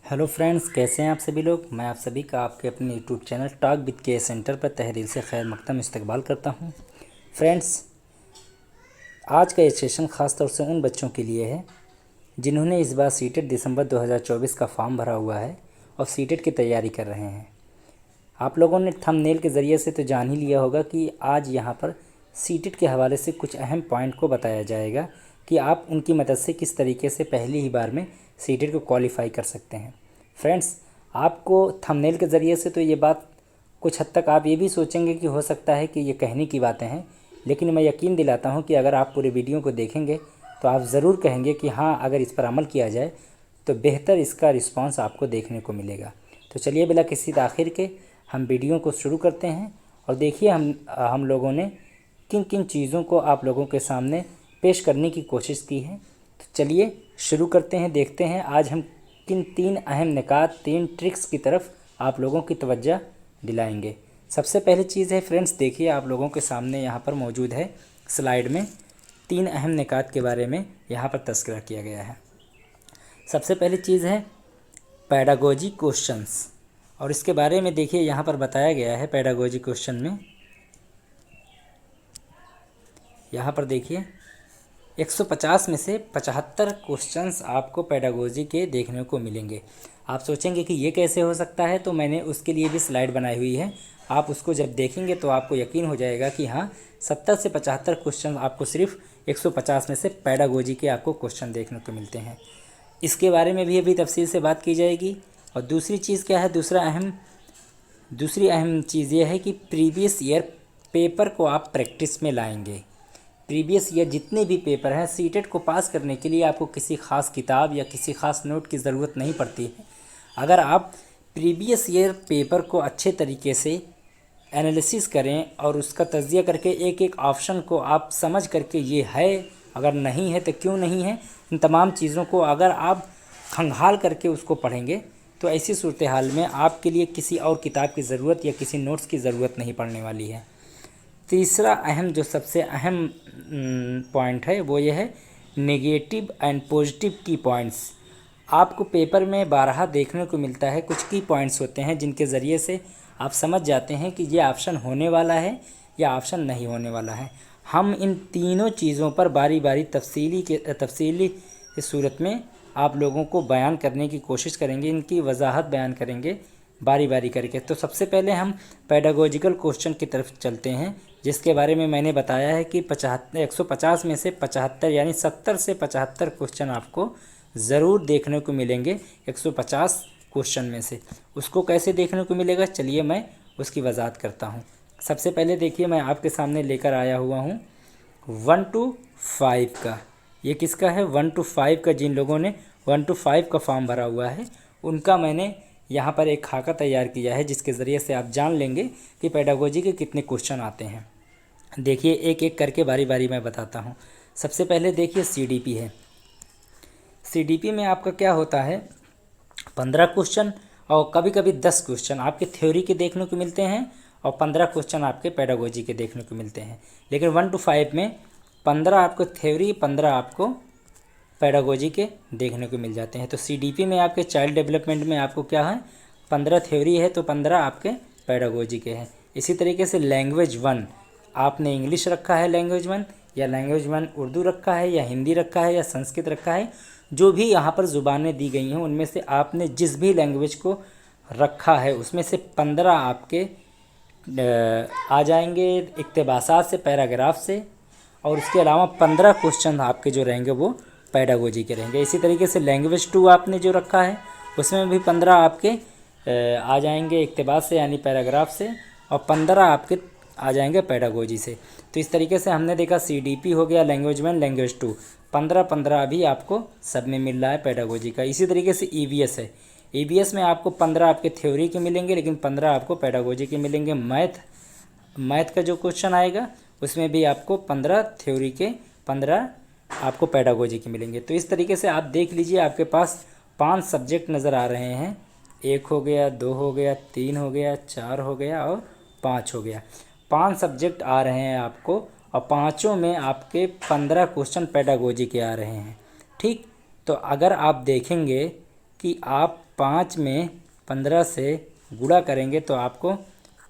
Hello friends, कैसे हैं आप सभी लोग। मैं आप सभी का आपके अपने यूट्यूब चैनल टॉक विद के सेंटर पर तहरीर से खैर मकदम इस्तकबाल करता हूं। फ्रेंड्स, आज का ये सेशन ख़ास तौर से उन बच्चों के लिए है जिन्होंने इस बार सीटेट दिसंबर 2024 का फॉर्म भरा हुआ है और सीटेट की तैयारी कर रहे हैं। आप लोगों ने थंबनेल के ज़रिए से तो जान ही लिया होगा कि आज यहाँ पर सीटेट के हवाले से कुछ अहम पॉइंट को बताया जाएगा कि आप उनकी मदद से किस तरीके से पहली ही बार में सीटेट को क्वालिफाई कर सकते हैं। फ्रेंड्स, आपको थंबनेल के ज़रिए से तो ये बात कुछ हद तक आप ये भी सोचेंगे कि हो सकता है कि ये कहने की बातें हैं, लेकिन मैं यकीन दिलाता हूँ कि अगर आप पूरे वीडियो को देखेंगे तो आप ज़रूर कहेंगे कि हाँ, अगर इस पर अमल किया जाए तो बेहतर इसका रिस्पांस आपको देखने को मिलेगा। तो चलिए बिला किसी ताख़िर के हम वीडियो को शुरू करते हैं और देखिए हम लोगों ने किन किन चीज़ों को आप लोगों के सामने पेश करने की कोशिश की है। तो चलिए शुरू करते हैं, देखते हैं आज हम किन 3 अहम निकात, 3 ट्रिक्स की तरफ आप लोगों की तवज्जो दिलाएंगे। सबसे पहली चीज़ है फ्रेंड्स, देखिए आप लोगों के सामने यहाँ पर मौजूद है स्लाइड में 3 अहम निकात के बारे में यहाँ पर तज़किरा किया गया है। सबसे पहली चीज़ है पेडागोजी क्वेश्चंस, और इसके बारे में देखिए यहाँ पर बताया गया है। पेडागोजी क्वेश्चन में यहाँ पर देखिए 150 में से 75 क्वेश्चंस आपको पेडागोजी के देखने को मिलेंगे। आप सोचेंगे कि ये कैसे हो सकता है, तो मैंने उसके लिए भी स्लाइड बनाई हुई है। आप उसको जब देखेंगे तो आपको यकीन हो जाएगा कि हाँ, 70 से 75 क्वेश्चन आपको सिर्फ 150 में से पेडागोजी के आपको क्वेश्चन देखने को मिलते हैं। इसके बारे में भी अभी तफसील से बात की जाएगी। और दूसरी चीज़ क्या है, दूसरी अहम चीज़ ये है कि प्रीवियस ईयर पेपर को आप प्रैक्टिस में लाएंगे। प्रीवियस ईयर जितने भी पेपर हैं, सीटेट को पास करने के लिए आपको किसी ख़ास किताब या किसी ख़ास नोट की ज़रूरत नहीं पड़ती है। अगर आप प्रीवियस ईयर पेपर को अच्छे तरीके से एनालिसिस करें और उसका तज्ज़िया करके एक एक ऑप्शन को आप समझ करके ये है, अगर नहीं है तो क्यों नहीं है, इन तमाम चीज़ों को अगर आप खंगाल करके उसको पढ़ेंगे तो ऐसी सूरत हाल में आपके लिए किसी और किताब की ज़रूरत या किसी नोट्स की ज़रूरत नहीं पड़ने वाली है। तीसरा अहम, जो सबसे अहम पॉइंट है वो ये है नेगेटिव एंड पॉजिटिव की पॉइंट्स। आपको पेपर में 12 देखने को मिलता है। कुछ की पॉइंट्स होते हैं जिनके ज़रिए से आप समझ जाते हैं कि ये ऑप्शन होने वाला है या ऑप्शन नहीं होने वाला है। हम इन तीनों चीज़ों पर बारी बारी तफसीली सूरत में आप लोगों को बयान करने की कोशिश करेंगे, इनकी वजाहत बयान करेंगे बारी बारी करके। तो सबसे पहले हम पेडागोजिकल क्वेश्चन की तरफ चलते हैं, जिसके बारे में मैंने बताया है कि 150 में से 75 यानी 70 से 75 क्वेश्चन आपको ज़रूर देखने को मिलेंगे 150 क्वेश्चन में से। उसको कैसे देखने को मिलेगा, चलिए मैं उसकी वजाहत करता हूँ। सबसे पहले देखिए, मैं आपके सामने लेकर आया हुआ हूँ 1 to 5 का। ये किसका है, 1 to 5 का। जिन लोगों ने 1 to 5 का फॉर्म भरा हुआ है उनका मैंने यहाँ पर एक खाका तैयार किया है, जिसके ज़रिए से आप जान लेंगे कि पेडागोजी के कितने क्वेश्चन आते हैं। देखिए एक एक करके बारी बारी मैं बताता हूँ। सबसे पहले देखिए सीडीपी है। सीडीपी में आपका क्या होता है, 15 क्वेश्चन और कभी कभी 10 क्वेश्चन आपके थ्योरी के देखने को मिलते हैं और 15 क्वेश्चन आपके पेडागोजी के देखने को मिलते हैं। लेकिन 1 to 5 में 15 आपको थ्योरी, 15 आपको पेडागोजी के देखने को मिल जाते हैं। तो सीडीपी में आपके चाइल्ड डेवलपमेंट में आपको क्या है, 15 थ्योरी है तो 15 आपके पेडागोजी के हैं। इसी तरीके से लैंग्वेज 1, आपने इंग्लिश रखा है लैंग्वेज 1, या लैंग्वेज 1 उर्दू रखा है, या हिंदी रखा है, या संस्कृत रखा है, जो भी यहाँ पर ज़ुबानें दी गई हैं उनमें से आपने जिस भी लैंग्वेज को रखा है उसमें से 15 आपके आ जाएंगे इक़्तिबासात से, पैराग्राफ से। और उसके अलावा 15 क्वेश्चन आपके जो रहेंगे वो पेडागोजी के रहेंगे। इसी तरीके से लैंग्वेज 2 आपने जो रखा है उसमें भी 15 आपके आ जाएंगे इक़्तिबास से यानी पैराग्राफ से, और 15 आपके आ जाएंगे पेडागोजी से। तो इस तरीके से हमने देखा सीडीपी हो गया, लैंग्वेज 1, लैंग्वेज 2, 15 भी आपको सब में मिल रहा है पेडागोजी का। इसी तरीके से ईवीएस है। ईवीएस में आपको 15 आपके थ्योरी के मिलेंगे, लेकिन 15 आपको पेडागोजी के मिलेंगे। मैथ का जो क्वेश्चन आएगा उसमें भी आपको 15 थ्योरी के, 15 आपको पेडागोजी के मिलेंगे। तो इस तरीके से आप देख लीजिए, आपके पास 5 सब्जेक्ट नज़र आ रहे हैं। 1 हो गया, 2 हो गया, 3 हो गया, 4 हो गया और 5 हो गया। 5 सब्जेक्ट आ रहे हैं आपको, और पाँचों में आपके 15 क्वेश्चन पेडागोजी के आ रहे हैं। ठीक, तो अगर आप देखेंगे कि आप 5 में 15 से गुणा करेंगे तो आपको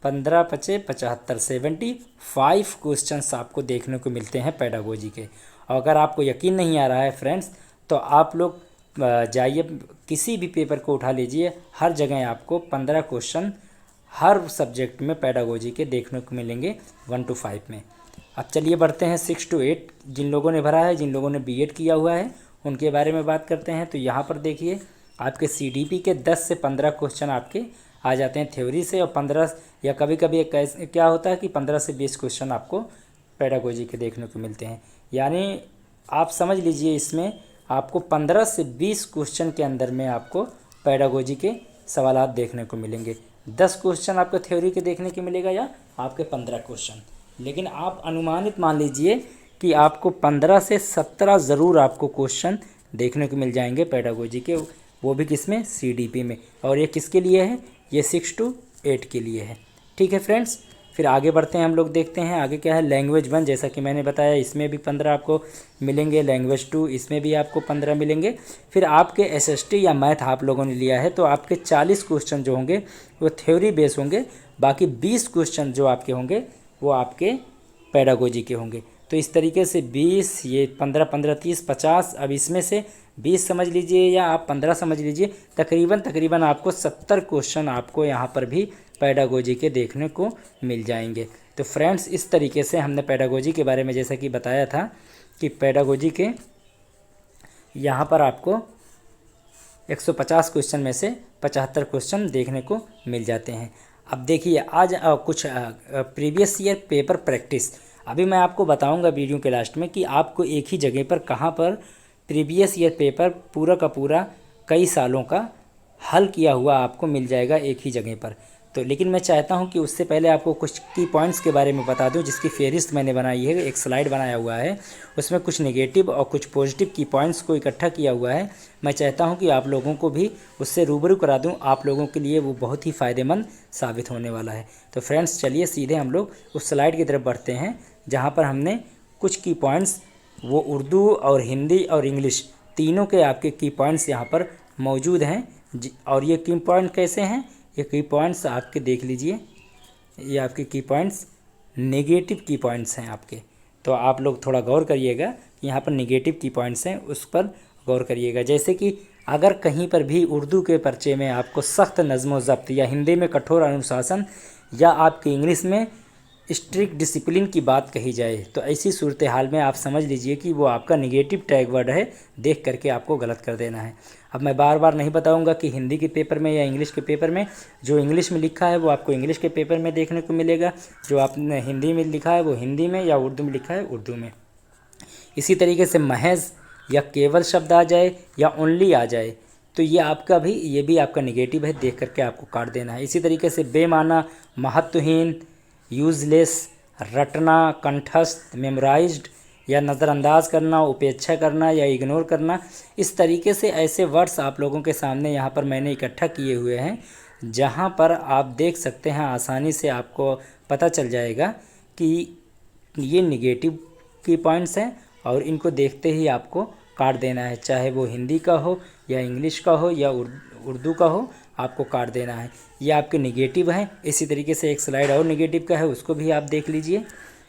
15 पचे 75 75 क्वेश्चंस आपको देखने को मिलते हैं पेडागोजी के। और अगर आपको यकीन नहीं आ रहा है फ्रेंड्स, तो आप लोग जाइए किसी भी पेपर को उठा लीजिए, हर जगह आपको 15 क्वेश्चन हर सब्जेक्ट में पेडागोजी के देखने को मिलेंगे 1 to 5 में। अब चलिए बढ़ते हैं 6 to 8। जिन लोगों ने भरा है, जिन लोगों ने बीएड किया हुआ है, उनके बारे में बात करते हैं। तो यहाँ पर देखिए आपके सीडीपी के 10 से 15 क्वेश्चन आपके आ जाते हैं थ्योरी से, और 15 या कभी कभी क्या होता है कि 15 से 20 क्वेश्चन आपको पेडागोजी के देखने को मिलते हैं। यानी आप समझ लीजिए इसमें आपको 15 से 20 क्वेश्चन के अंदर में आपको पेडागोजी के सवालात देखने को मिलेंगे। 10 क्वेश्चन आपको थ्योरी के देखने को मिलेगा या आपके 15 क्वेश्चन, लेकिन आप अनुमानित मान लीजिए कि आपको 15 से 17 ज़रूर आपको क्वेश्चन देखने को मिल जाएंगे पेडागोजी के, वो भी किसमें, सीडीपी में। और ये किसके लिए है, ये 6 to 8 के लिए है। ठीक है फ्रेंड्स, फिर आगे बढ़ते हैं, हम लोग देखते हैं आगे क्या है। लैंग्वेज 1 जैसा कि मैंने बताया, इसमें भी 15 आपको मिलेंगे। लैंग्वेज 2 इसमें भी आपको 15 मिलेंगे। फिर आपके एसएसटी या मैथ आप लोगों ने लिया है तो आपके 40 क्वेश्चन जो होंगे वो थ्योरी बेस होंगे, बाकी 20 क्वेश्चन जो आपके होंगे वो आपके पेडागोजी के होंगे। तो इस तरीके से 20, ये 15 15 30 50, अब इसमें से 20 समझ लीजिए या आप 15 समझ लीजिए, तकरीबन आपको 70 क्वेश्चन आपको यहाँ पर भी पेडागोजी के देखने को मिल जाएंगे। तो फ्रेंड्स, इस तरीके से हमने पेडागोजी के बारे में जैसा कि बताया था कि पेडागोजी के यहाँ पर आपको 150 क्वेश्चन में से 75 क्वेश्चन देखने को मिल जाते हैं। अब देखिए आज कुछ प्रीवियस ईयर पेपर प्रैक्टिस, अभी मैं आपको बताऊंगा वीडियो के लास्ट में कि आपको एक ही जगह पर कहाँ पर प्रीवियस ईयर पेपर पूरा का पूरा कई सालों का हल किया हुआ आपको मिल जाएगा एक ही जगह पर। तो लेकिन मैं चाहता हूं कि उससे पहले आपको कुछ की पॉइंट्स के बारे में बता दूं, जिसकी फेहरिस्त मैंने बनाई है, एक स्लाइड बनाया हुआ है, उसमें कुछ नेगेटिव और कुछ पॉजिटिव की पॉइंट्स को इकट्ठा किया हुआ है। मैं चाहता हूं कि आप लोगों को भी उससे रूबरू करा दूं, आप लोगों के लिए वो बहुत ही फ़ायदेमंद साबित होने वाला है। तो फ्रेंड्स चलिए सीधे हम लोग उस स्लाइड की तरफ बढ़ते हैं जहाँ पर हमने कुछ की पॉइंट्स, वो उर्दू और हिंदी और इंग्लिश तीनों के आपके की पॉइंट्स यहाँ पर मौजूद हैं। और ये की पॉइंट कैसे हैं, ये की पॉइंट्स आपके देख लीजिए, ये आपके की पॉइंट्स नेगेटिव की पॉइंट्स हैं आपके। तो आप लोग थोड़ा गौर करिएगा, यहाँ पर नेगेटिव की पॉइंट्स हैं, उस पर गौर करिएगा। जैसे कि अगर कहीं पर भी उर्दू के पर्चे में आपको सख्त नज़्म व ज़ब्त, या हिंदी में कठोर अनुशासन, या आपके इंग्लिश में स्ट्रिक्ट डिसिप्लिन की बात कही जाए, तो ऐसी सूरत हाल में आप समझ लीजिए कि वो आपका नेगेटिव टैग वर्ड है, देख करके आपको गलत कर देना है। अब मैं बार बार नहीं बताऊंगा कि हिंदी के पेपर में या इंग्लिश के पेपर में, जो इंग्लिश में लिखा है वो आपको इंग्लिश के पेपर में देखने को मिलेगा, जो आपने हिंदी में लिखा है वो हिंदी में, या उर्दू में लिखा है उर्दू में। इसी तरीके से महज या केवल शब्द आ जाए या ओनली आ जाए तो ये भी आपका नेगेटिव है, देख करके आपको काट देना है। इसी तरीके से बेमाना, महत्वहीन, यूज़लेस, रटना, कंठस्थ, मेमोराइज्ड, या नज़रअंदाज करना, उपेक्षा करना या इग्नोर करना, इस तरीके से ऐसे वर्ड्स आप लोगों के सामने यहाँ पर मैंने इकट्ठा किए हुए हैं, जहाँ पर आप देख सकते हैं, आसानी से आपको पता चल जाएगा कि ये नेगेटिव की पॉइंट्स हैं और इनको देखते ही आपको काट देना है, चाहे वो हिंदी का हो या इंग्लिश का हो या उर्दू का हो, आपको काट देना है। ये आपके नेगेटिव हैं। इसी तरीके से एक स्लाइड और नेगेटिव का है, उसको भी आप देख लीजिए,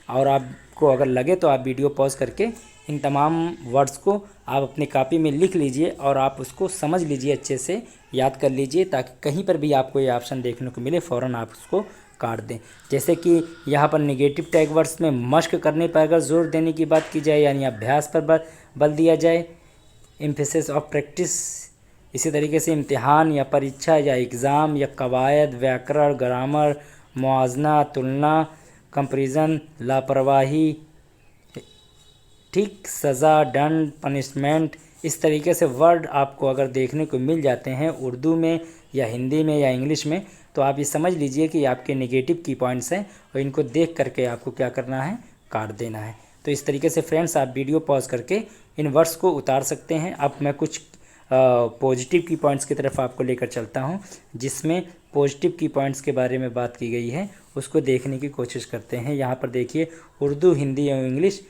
और आपको अगर लगे तो आप वीडियो पॉज करके इन तमाम वर्ड्स को आप अपनी कॉपी में लिख लीजिए और आप उसको समझ लीजिए, अच्छे से याद कर लीजिए, ताकि कहीं पर भी आपको ये ऑप्शन देखने को मिले फ़ौरन आप उसको काट दें। जैसे कि यहाँ पर नेगेटिव टैग वर्ड्स में मश्क करने पर अगर जोर देने की बात की जाए, यानी अभ्यास पर बल दिया जाए, एम्फेसिस ऑफ प्रैक्टिस। इसी तरीके से इम्तिहान या परीक्षा या एग्ज़ाम या कवायद, व्याकरण, ग्रामर, मुआजना, तुलना, कंपैरिजन, लापरवाही, ठीक, सज़ा, दंड, पनिशमेंट, इस तरीके से वर्ड आपको अगर देखने को मिल जाते हैं उर्दू में या हिंदी में या इंग्लिश में, तो आप ये समझ लीजिए कि आपके नेगेटिव की पॉइंट्स हैं और इनको देख करके आपको क्या करना है, काट देना है। तो इस तरीके से फ्रेंड्स आप वीडियो पॉज करके इन वर्ड्स को उतार सकते हैं। अब मैं कुछ पॉजिटिव की पॉइंट्स की तरफ आपको लेकर चलता हूं, जिसमें पॉजिटिव की पॉइंट्स के बारे में बात की गई है, उसको देखने की कोशिश करते हैं। यहाँ पर देखिए, उर्दू, हिंदी और इंग्लिश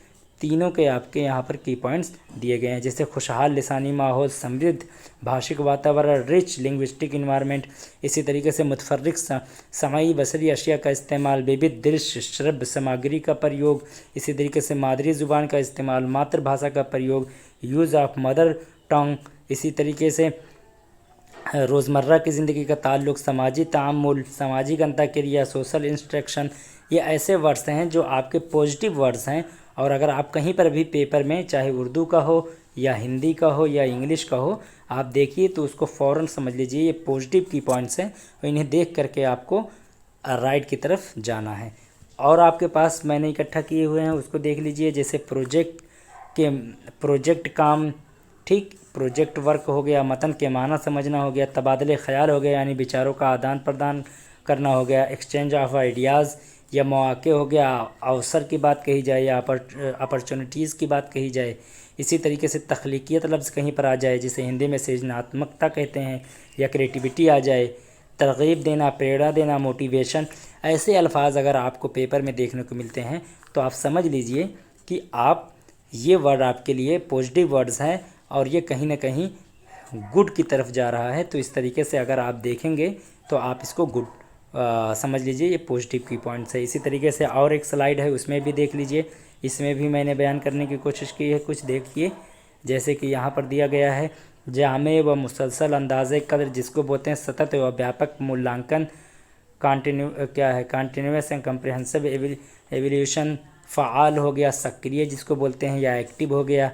तीनों के आपके यहाँ पर की पॉइंट्स दिए गए हैं, जैसे खुशहाल लिसानी माहौल, समृद्ध भाषिक वातावरण, रिच लिंग्विस्टिक इन्वायरमेंट। इसी तरीके से मुतफर्रिक समाई बसरी अशिया का इस्तेमाल, विविध दृश्य श्रव्य सामग्री का प्रयोग। इसी तरीके से मादरी ज़ुबान का इस्तेमाल, मातृभाषा का प्रयोग, यूज़ ऑफ मदर टंग। इसी तरीके से रोज़मर्रा की ज़िंदगी का ताल्लुक़, समाजी तामुल, सामाजिक अंतःक्रिया, सोशल इंस्ट्रक्शन। ये ऐसे वर्ड्स हैं जो आपके पॉजिटिव वर्ड्स हैं, और अगर आप कहीं पर भी पेपर में चाहे उर्दू का हो या हिंदी का हो या इंग्लिश का हो आप देखिए तो उसको फ़ौरन समझ लीजिए ये पॉजिटिव की पॉइंट्स हैं, और इन्हें देख करके आपको राइट की तरफ जाना है। और आपके पास मैंने इकट्ठा किए हुए हैं उसको देख लीजिए, जैसे प्रोजेक्ट काम, ठीक, प्रोजेक्ट वर्क हो गया, मतन के माना समझना हो गया, तबादले ख्याल हो गया यानी विचारों का आदान प्रदान करना हो गया, एक्सचेंज ऑफ आइडियाज़ या मौके हो गया, अवसर की बात कही जाए या अपॉर्चुनिटीज़ की बात कही जाए। इसी तरीके से तख्लीकियत लफ्ज़ कहीं पर आ जाए, जिसे हिंदी में सृजनात्मकता कहते हैं, या क्रिएटिविटी आ जाए, तरगीब देना, प्रेरणा देना, मोटिवेशन। ऐसे अल्फाज अगर आपको पेपर में देखने को मिलते हैं तो आप समझ लीजिए कि आप ये वर्ड आपके लिए पॉजिटिव वर्ड्स हैं और ये कहीं ना कहीं गुड की तरफ जा रहा है। तो इस तरीके से अगर आप देखेंगे तो आप इसको गुड समझ लीजिए, ये पॉजिटिव की पॉइंट्स है। इसी तरीके से और एक स्लाइड है उसमें भी देख लीजिए, इसमें भी मैंने बयान करने की कोशिश की है। कुछ देखिए, जैसे कि यहाँ पर दिया गया है, जामे व मुसलसल अंदाज़े कदर, जिसको बोलते हैं सतत व व्यापक मूल्यांकन, continuous and comprehensive evolution. Fall हो गया, सक्रिय जिसको बोलते हैं, या एक्टिव हो गया।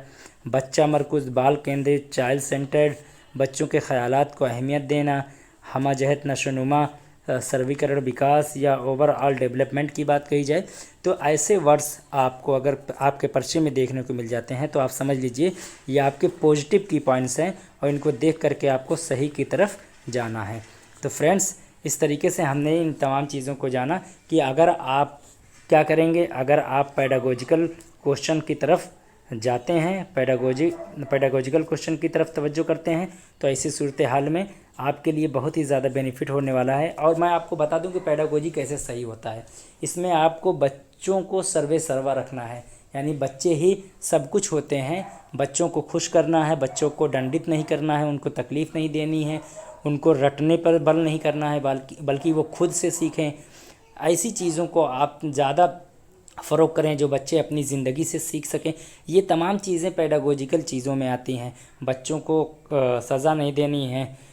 बच्चा मरकुज़, बाल केंद्रित, चाइल्ड सेंटर्ड, बच्चों के ख़यालात को अहमियत देना। हमजहत, नशोनुमा, सर्वीकरण, विकास या ओवरऑल डेवलपमेंट की बात कही जाए तो ऐसे वर्ड्स आपको अगर आपके पर्चे में देखने को मिल जाते हैं तो आप समझ लीजिए ये आपके पॉजिटिव की पॉइंट्स हैं, और इनको देख करके आपको सही की तरफ जाना है। तो फ्रेंड्स, इस तरीके से हमने इन तमाम चीज़ों को जाना कि अगर आप क्या करेंगे, अगर आप पेडागोजिकल क्वेश्चन की तरफ जाते हैं, पेडागोजिकल क्वेश्चन की तरफ तवज्जो करते हैं, तो ऐसी सूरत हाल में आपके लिए बहुत ही ज़्यादा बेनिफिट होने वाला है। और मैं आपको बता दूं कि पेडागोजी कैसे सही होता है। इसमें आपको बच्चों को सर्वे सर्वा रखना है, यानी बच्चे ही सब कुछ होते हैं। बच्चों को खुश करना है, बच्चों को दंडित नहीं करना है, उनको तकलीफ़ नहीं देनी है, उनको रटने पर बल नहीं करना है, बल्कि वो खुद से सीखें। ऐसी चीज़ों को आप ज़्यादा फ़रोग़ करें जो बच्चे अपनी ज़िंदगी से सीख सकें। ये तमाम चीज़ें पेडागोजिकल चीज़ों में आती हैं। बच्चों को सज़ा नहीं देनी है,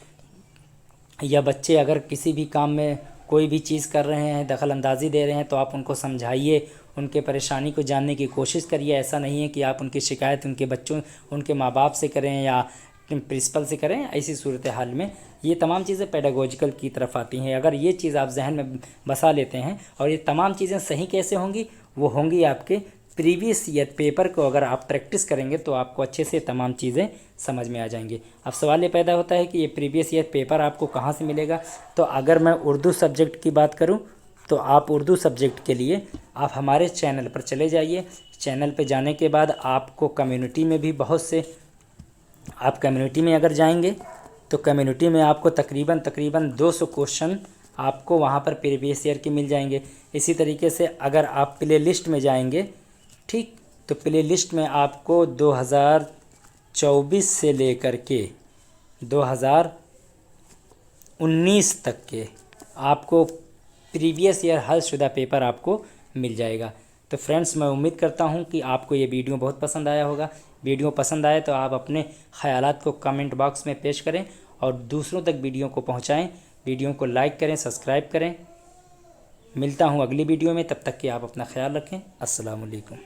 या बच्चे अगर किसी भी काम में कोई भी चीज़ कर रहे हैं, दखल अंदाज़ी दे रहे हैं, तो आप उनको समझाइए, उनके परेशानी को जानने की कोशिश करिए। ऐसा नहीं है कि आप उनकी शिकायत उनके माँ बाप से करें या प्रिंसिपल से करें। ऐसी सूरत हाल में ये तमाम चीज़ें पेडागोजिकल की तरफ आती हैं। अगर ये चीज़ आप जहन में बसा लेते हैं, और ये तमाम चीज़ें सही कैसे होंगी, वो होंगी आपके प्रीवियस ईयर पेपर को अगर आप प्रैक्टिस करेंगे तो आपको अच्छे से तमाम चीज़ें समझ में आ जाएंगी। अब सवाल ये पैदा होता है कि ये प्रीवियस ईयर पेपर आपको कहाँ से मिलेगा। तो अगर मैं उर्दू सब्जेक्ट की बात करूँ तो आप उर्दू सब्जेक्ट के लिए आप हमारे चैनल पर चले जाइए। चैनल पर जाने के बाद आपको कम्युनिटी में भी बहुत से, आप कम्युनिटी में अगर जाएंगे तो कम्युनिटी में आपको तकरीबन 200 क्वेश्चन आपको वहाँ पर प्रीवियस ईयर के मिल जाएंगे। इसी तरीके से अगर आप प्ले लिस्ट में जाएंगे, ठीक, तो प्ले लिस्ट में आपको 2024 से लेकर के 2019 तक के आपको प्रीवियस ईयर हलशुदा पेपर आपको मिल जाएगा। तो फ्रेंड्स, मैं उम्मीद करता हूं कि आपको ये वीडियो बहुत पसंद आया होगा। वीडियो पसंद आए तो आप अपने ख़यालात को कमेंट बॉक्स में पेश करें और दूसरों तक वीडियो को पहुंचाएं। वीडियो को लाइक करें, सब्सक्राइब करें। मिलता हूं अगली वीडियो में, तब तक कि आप अपना ख्याल रखें। अस्सलाम वालेकुम।